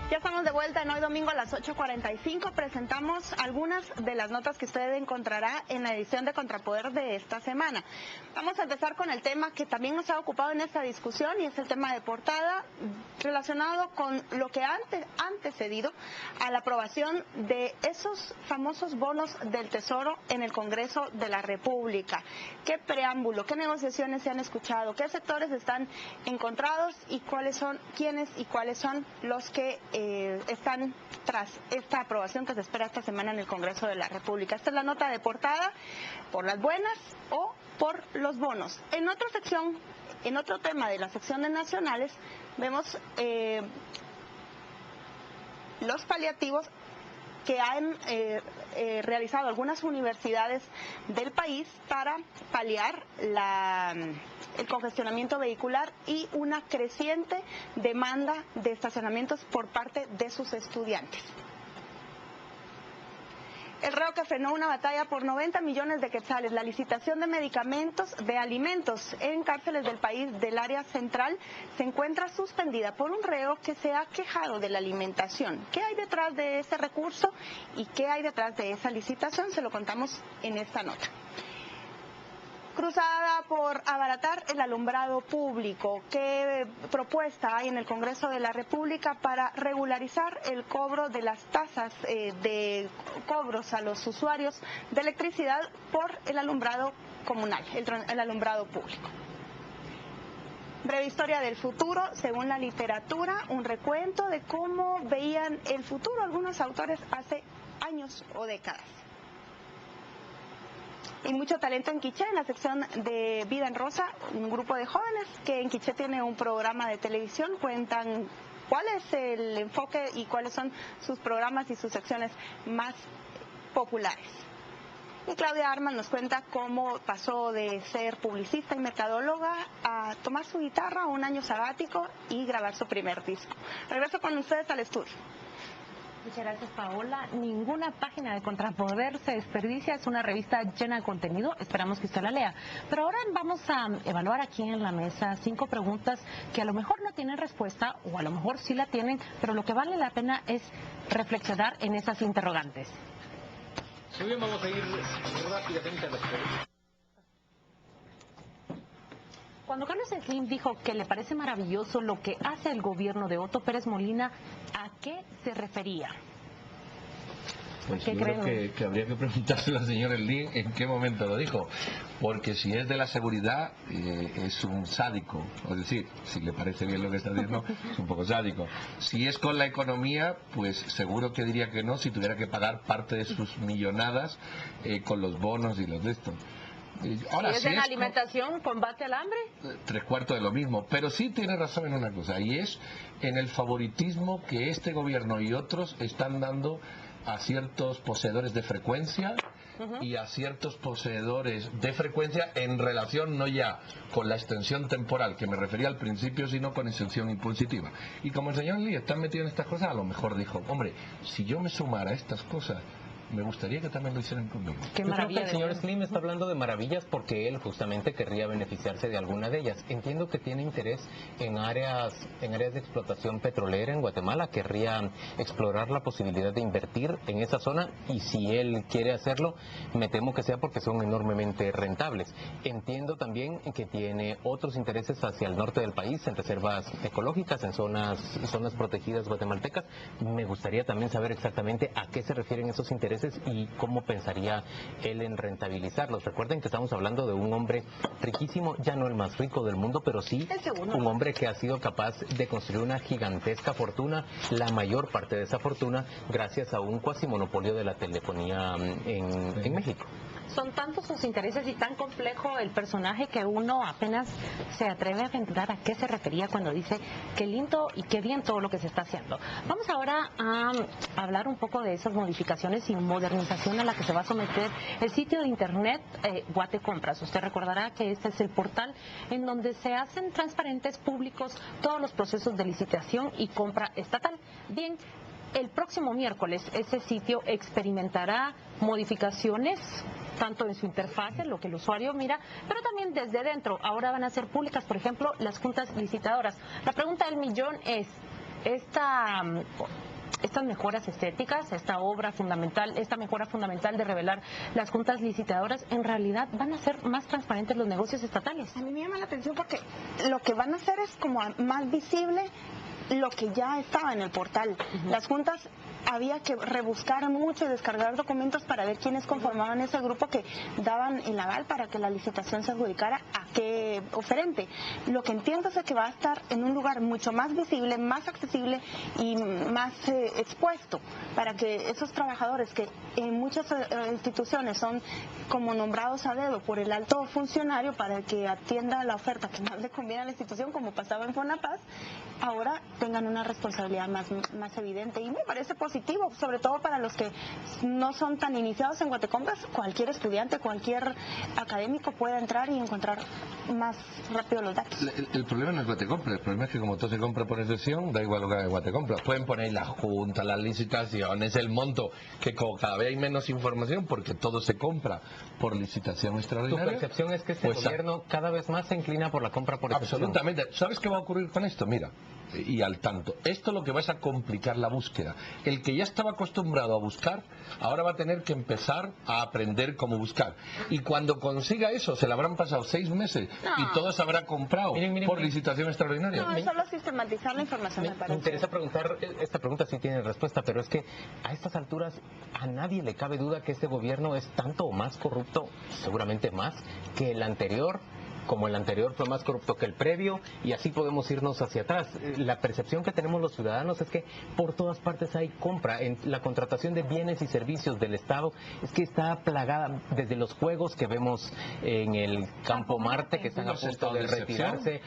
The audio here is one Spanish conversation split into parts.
Ya estamos de vuelta en Hoy Domingo a las 8:45. Presentamos algunas de las notas que usted encontrará en la edición de Contrapoder de esta semana. Vamos a empezar con el tema que también nos ha ocupado en esta discusión y es el tema de portada relacionado con lo que ha antecedido a la aprobación de esos famosos bonos del Tesoro en el Congreso de la República. ¿Qué preámbulo, qué negociaciones se han escuchado, qué sectores están encontrados y quiénes y cuáles son los que están tras esta aprobación que se espera esta semana en el Congreso de la República? Esta es la nota de portada, por las buenas o por los bonos. En otra sección, en otro tema de la sección de nacionales, vemos los paliativos que han realizado algunas universidades del país para paliar el congestionamiento vehicular y una creciente demanda de estacionamientos por parte de sus estudiantes. El reo que frenó una batalla por 90 millones de quetzales, la licitación de medicamentos, de alimentos en cárceles del país del área central, se encuentra suspendida por un reo que se ha quejado de la alimentación. ¿Qué hay detrás de ese recurso y qué hay detrás de esa licitación? Se lo contamos en esta nota. Cruzada por abaratar el alumbrado público. ¿Qué propuesta hay en el Congreso de la República para regularizar el cobro de las tasas de cobros a los usuarios de electricidad por el alumbrado comunal, el alumbrado público? Breve historia del futuro, según la literatura, un recuento de cómo veían el futuro algunos autores hace años o décadas. Y mucho talento en Quiché, en la sección de Vida en Rosa, un grupo de jóvenes que en Quiché tiene un programa de televisión, cuentan cuál es el enfoque y cuáles son sus programas y sus secciones más populares. Y Claudia Armas nos cuenta cómo pasó de ser publicista y mercadóloga a tomar su guitarra, un año sabático y grabar su primer disco. Regreso con ustedes al estudio. Muchas gracias, Paola. Ninguna página de Contrapoder se desperdicia, es una revista llena de contenido, esperamos que usted la lea. Pero ahora vamos a evaluar aquí en la mesa 5 preguntas que a lo mejor no tienen respuesta o a lo mejor sí la tienen, pero lo que vale la pena es reflexionar en esas interrogantes. Muy bien, vamos a ir rápidamente a las preguntas. Cuando Carlos Slim dijo que le parece maravilloso lo que hace el gobierno de Otto Pérez Molina, ¿a qué se refería? Pues yo creo que habría que preguntárselo al señor Slim en qué momento lo dijo, porque si es de la seguridad es un sádico, es decir, si le parece bien lo que está diciendo es un poco sádico. Si es con la economía, pues seguro que diría que no si tuviera que pagar parte de sus millonadas con los bonos y los de esto. Ahora, si es en alimentación, combate al hambre, 3/4 de lo mismo, pero sí tiene razón en una cosa, y es en el favoritismo que este gobierno y otros están dando a ciertos poseedores de frecuencia y a ciertos poseedores de frecuencia en relación no ya con la extensión temporal que me refería al principio, sino con extensión impositiva. Y como el señor Lee está metido en estas cosas, a lo mejor dijo, hombre, si yo me sumara a estas cosas, me gustaría que también lo hicieran conmigo. Yo creo que el señor Slim está hablando de maravillas porque él justamente querría beneficiarse de alguna de ellas. Entiendo que tiene interés en áreas de explotación petrolera en Guatemala, querría explorar la posibilidad de invertir en esa zona y si él quiere hacerlo, me temo que sea porque son enormemente rentables. Entiendo también que tiene otros intereses hacia el norte del país, en reservas ecológicas, en zonas protegidas guatemaltecas. Me gustaría también saber exactamente a qué se refieren esos intereses y cómo pensaría él en rentabilizarlos. Recuerden que estamos hablando de un hombre riquísimo, ya no el más rico del mundo, pero sí un hombre que ha sido capaz de construir una gigantesca fortuna, la mayor parte de esa fortuna gracias a un cuasimonopolio de la telefonía en México. Son tantos sus intereses y tan complejo el personaje que uno apenas se atreve a aventurar a qué se refería cuando dice qué lindo y qué bien todo lo que se está haciendo. Vamos ahora a hablar un poco de esas modificaciones y modernización a la que se va a someter el sitio de internet Guate Compras. Usted recordará que este es el portal en donde se hacen transparentes, públicos, todos los procesos de licitación y compra estatal. Bien, el próximo miércoles ese sitio experimentará modificaciones tanto en su interfase, lo que el usuario mira, pero también desde dentro. Ahora van a ser públicas, por ejemplo, las juntas licitadoras. La pregunta del millón es, estas mejoras estéticas, esta mejora fundamental de revelar las juntas licitadoras, en realidad van a hacer más transparentes los negocios estatales? A mí me llama la atención porque lo que van a hacer es como más visible lo que ya estaba en el portal. Las juntas había que rebuscar mucho y descargar documentos para ver quiénes conformaban ese grupo que daban el aval para que la licitación se adjudicara a qué oferente. Lo que entiendo es que va a estar en un lugar mucho más visible, más accesible y más expuesto para que esos trabajadores que en muchas instituciones son como nombrados a dedo por el alto funcionario para que atienda la oferta que más le conviene a la institución, como pasaba en Fonapaz, ahora tengan una responsabilidad más evidente, y me parece positivo, sobre todo para los que no son tan iniciados en Guatecompras. Cualquier estudiante, cualquier académico puede entrar y encontrar más rápido los datos. El problema no es Guatecompras, el problema es que como todo se compra por excepción, da igual lo que haga Guatecompras. Pueden poner la junta, las licitaciones, el monto, que cada vez hay menos información porque todo se compra por licitación extraordinaria. ¿Tu percepción es que este gobierno cada vez más se inclina por la compra por excepción? Absolutamente. ¿Sabes qué va a ocurrir con esto? Mira, y al tanto, esto lo que va es a complicar la búsqueda. El que ya estaba acostumbrado a buscar, ahora va a tener que empezar a aprender cómo buscar. Y cuando consiga eso, se le habrán pasado 6 meses y todo se habrá comprado por licitación extraordinaria. No, es solo sistematizar la información, me parece. Me interesa preguntar, esta pregunta sí tiene respuesta, pero es que a estas alturas a nadie le cabe duda que este gobierno es tanto o más corrupto, seguramente más, que el anterior, como el anterior fue más corrupto que el previo, y así podemos irnos hacia atrás. La percepción que tenemos los ciudadanos es que por todas partes hay compra. En la contratación de bienes y servicios del Estado es que está plagada, desde los juegos que vemos en el Campo Marte, que están a punto de retirarse.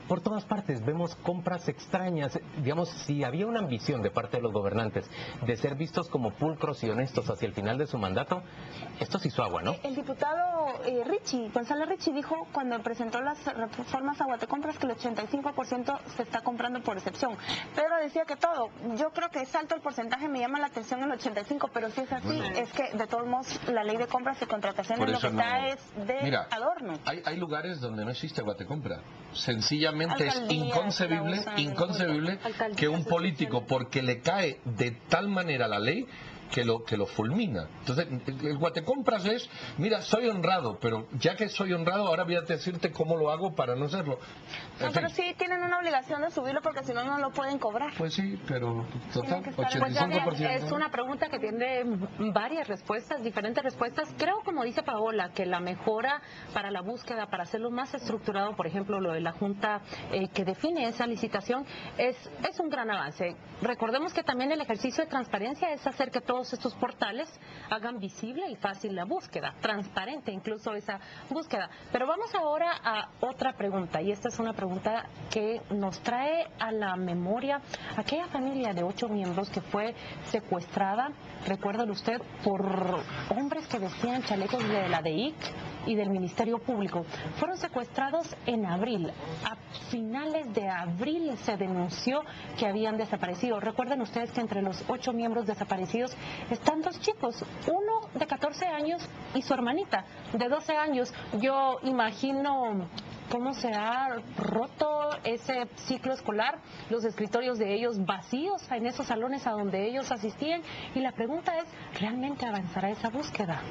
Por todas partes vemos compras extrañas. Digamos, si había una ambición de parte de los gobernantes de ser vistos como pulcros y honestos hacia el final de su mandato, esto se hizo agua, ¿no? El diputado González Richie, dijo cuando presentó las reformas a Guatecompras que el 85% se está comprando por excepción. Pedro decía que todo. Yo creo que es alto el porcentaje, me llama la atención el 85%, pero si es así, es que de todos modos la ley de compras y contrataciones lo que está es de adorno. Hay lugares donde no existe Guatecompra. Sencillamente es inconcebible que un político, porque le cae de tal manera la ley, que lo fulmina. Entonces, el Guatecompras es, mira, soy honrado, pero ya que soy honrado, ahora voy a decirte cómo lo hago para no serlo. No, pero sí tienen una obligación de subirlo porque si no, no lo pueden cobrar. Pues sí, pero total, 85%. Pues es una pregunta que tiene varias respuestas, diferentes respuestas. Creo, como dice Paola, que la mejora para la búsqueda, para hacerlo más estructurado, por ejemplo, lo de la Junta que define esa licitación, es un gran avance. Recordemos que también el ejercicio de transparencia es hacer que todos estos portales hagan visible y fácil la búsqueda, transparente incluso esa búsqueda. Pero vamos ahora a otra pregunta, y esta es una pregunta que nos trae a la memoria aquella familia de 8 miembros que fue secuestrada, recuérdalo usted, por hombres que vestían chalecos de la DEIC y del Ministerio Público. Fueron secuestrados en abril. A finales de abril se denunció que habían desaparecido. Recuerden ustedes que entre los 8 miembros desaparecidos están 2 chicos, uno de 14 años y su hermanita de 12 años. Yo imagino cómo se ha roto ese ciclo escolar, los escritorios de ellos vacíos en esos salones a donde ellos asistían, y la pregunta es, ¿realmente avanzará esa búsqueda?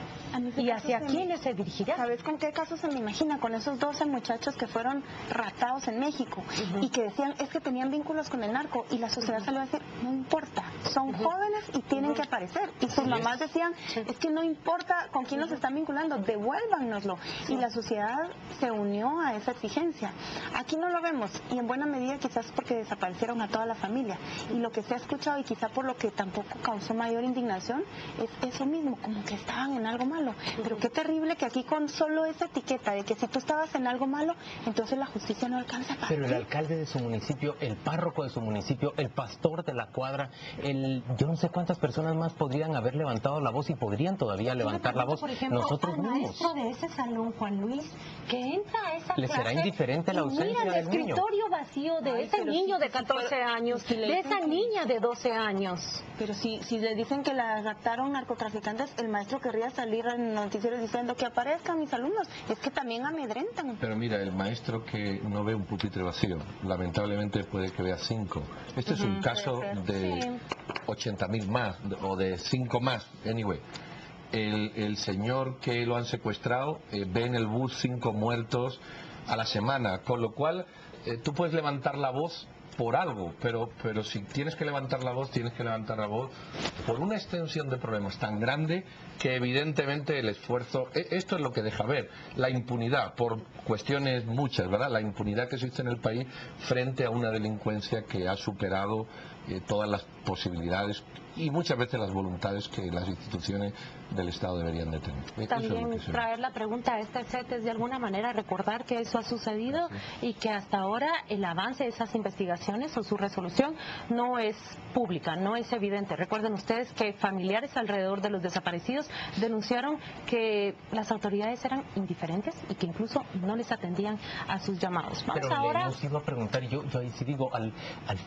¿Y hacia quiénes se dirigirá? ¿Sabes con qué caso se me imagina? Con esos 12 muchachos que fueron raptados en México y que decían, es que tenían vínculos con el narco, y la sociedad salió a decir, no importa, son jóvenes y tienen que aparecer, y sus mamás decían, es que no importa con quién nos están vinculando, devuélvanoslo, y la sociedad se unió a esa exigencia. Aquí no lo vemos, y en buena medida quizás porque desaparecieron a toda la familia, y lo que se ha escuchado, y quizá por lo que tampoco causó mayor indignación, es eso mismo, como que estaban en algo malo. Pero qué terrible que aquí con solo esa etiqueta de que si tú estabas en algo malo, entonces la justicia no alcanza para Pero el alcalde de su municipio, el párroco de su municipio, el pastor de la cuadra, yo no sé cuántas personas más podrían haber levantado la voz y podrían todavía levantar la voz. Por ejemplo, nosotros al mismos. maestro de ese salón, Juan Luis, que entra a esa Les será indiferente la ausencia mira el del niño. escritorio vacío de ese niño de 14 años, de esa niña de 12 años. Pero si le dicen que la raptaron narcotraficantes, el maestro querría salir en noticieros diciendo que aparezcan mis alumnos. Es que también amedrentan. Pero mira, el maestro que no ve un pupitre vacío, lamentablemente puede que vea 5. Este es un caso de 80.000 más, o de 5 más, anyway. El señor que lo han secuestrado ve en el bus 5 muertos a la semana, con lo cual tú puedes levantar la voz por algo, pero si tienes que levantar la voz, tienes que levantar la voz por una extensión de problemas tan grande que evidentemente el esfuerzo, esto es lo que deja ver, la impunidad, por cuestiones muchas, ¿verdad? La impunidad que existe en el país frente a una delincuencia que ha superado todas las posibilidades y muchas veces las voluntades que las instituciones del Estado deberían de tener. También traer la pregunta a este set es de alguna manera recordar que eso ha sucedido y que hasta ahora el avance de esas investigaciones o su resolución no es pública, no es evidente. Recuerden ustedes que familiares alrededor de los desaparecidos denunciaron que las autoridades eran indiferentes y que incluso no les atendían a sus llamados. Pero le hemos ido a preguntar, yo ahí sí digo, al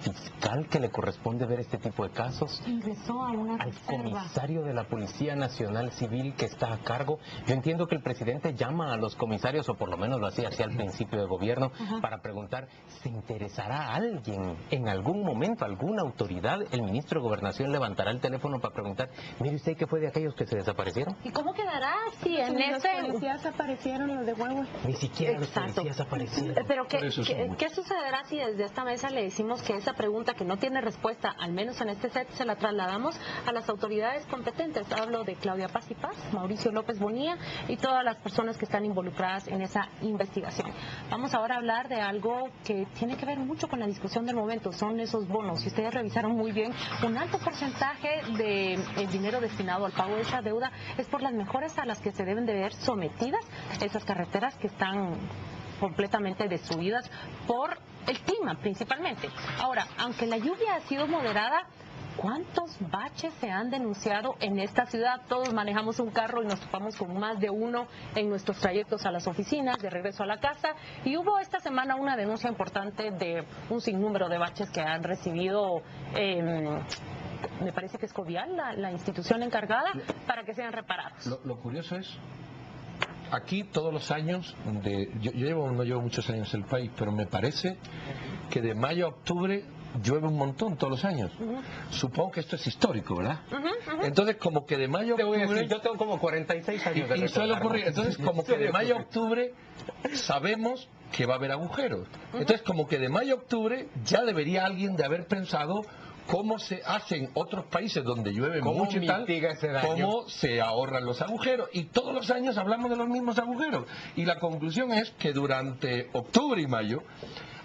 fiscal que le corresponde ver este tipo de casos, ingresó a una al reserva. comisario de la Policía Nacional Civil que está a cargo. Yo entiendo que el presidente llama a los comisarios, o por lo menos lo hacía al principio de gobierno, para preguntar, ¿se interesará alguien en algún momento, alguna autoridad? El ministro de Gobernación levantará el teléfono para preguntar, mire usted, ¿qué fue de aquellos que se desaparecieron? ¿Y cómo quedará si en Los policías aparecieron, los de huevo. Ni siquiera los policías aparecieron. Pero ¿qué sucederá si desde esta mesa le decimos que esa pregunta que no tiene respuesta, al menos en este set, se la trasladamos a las autoridades competentes? Hablo de Claudia Paz y Paz, Mauricio López Bonilla y todas las personas que están involucradas en esa investigación. Vamos ahora a hablar de algo que tiene que ver mucho con la discusión del momento, son esos bonos. Si ustedes revisaron muy bien, un alto porcentaje del dinero destinado al pago de esa deuda es por las mejoras a las que se deben de ver sometidas esas carreteras que están completamente destruidas por el clima principalmente. Ahora, aunque la lluvia ha sido moderada, ¿cuántos baches se han denunciado en esta ciudad? Todos manejamos un carro y nos topamos con más de uno en nuestros trayectos a las oficinas, de regreso a la casa. Y hubo esta semana una denuncia importante de un sinnúmero de baches que han recibido, me parece que es Covial, la institución encargada, para que sean reparados. Lo curioso es, aquí todos los años, yo no llevo muchos años en el país, pero me parece que de mayo a octubre llueve un montón todos los años. Supongo que esto es histórico, ¿verdad? Entonces, como que de mayo a octubre... Yo tengo como 46 años de y suele ocurrir. Entonces, como que de mayo a octubre sabemos que va a haber agujeros. Entonces, como que de mayo a octubre ya debería alguien de haber pensado cómo se hacen otros países donde llueve mucho y tal, cómo se ahorran los agujeros. Y todos los años hablamos de los mismos agujeros. Y la conclusión es que durante octubre y mayo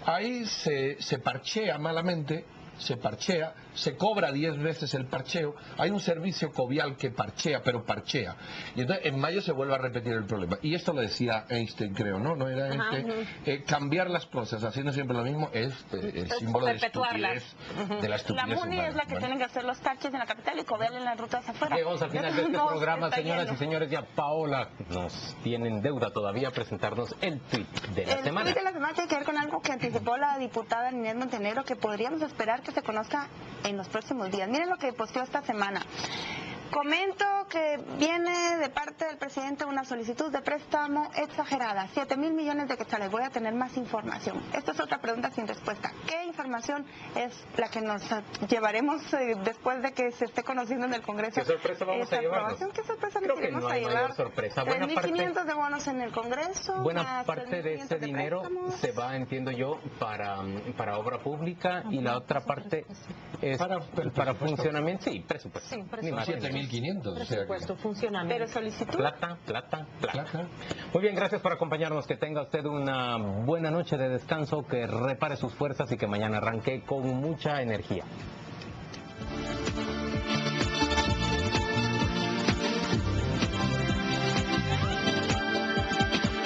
ahí se parchea malamente, se cobra 10 veces el parcheo. Hay un servicio Covial que parchea, pero parchea. Y entonces en mayo se vuelve a repetir el problema. Y esto lo decía Einstein, creo, ¿no? No era Einstein. Cambiar las cosas haciendo siempre lo mismo es el símbolo de estupidez, de la estupidez La MUNI humana. es la que tienen que hacer los taches en la capital y Covial en las rutas afuera. Llegamos al final de este programa, señoras y señores. Ya Paola nos tienen deuda todavía presentarnos el tweet de la semana. El tweet de la semana tiene que ver con algo que anticipó la diputada Ninette Montenegro, que podríamos esperar que se conozca en los próximos días. Miren lo que posteó esta semana. Comento que viene de parte del presidente una solicitud de préstamo exagerada, 7.000 millones de quetzales. Voy a tener más información. Esta es otra pregunta sin respuesta. ¿Qué información es la que nos llevaremos después de que se esté conociendo en el Congreso? ¿Qué sorpresa vamos a llevarnos? ¿Qué sorpresa Creo nos que iremos no a hay llevar? mayor sorpresa. 3.500 de bonos en el Congreso. Buena parte de ese dinero se va, entiendo yo, para obra pública y la otra parte es para funcionamiento. Sí, presupuesto. Sí, Ni más ni menos. 7.500, o sea que... Presupuesto, funcionamiento. Pero solicitud. Plata. Muy bien, gracias por acompañarnos. Que tenga usted una buena noche de descanso, que repare sus fuerzas y que mañana arranque con mucha energía.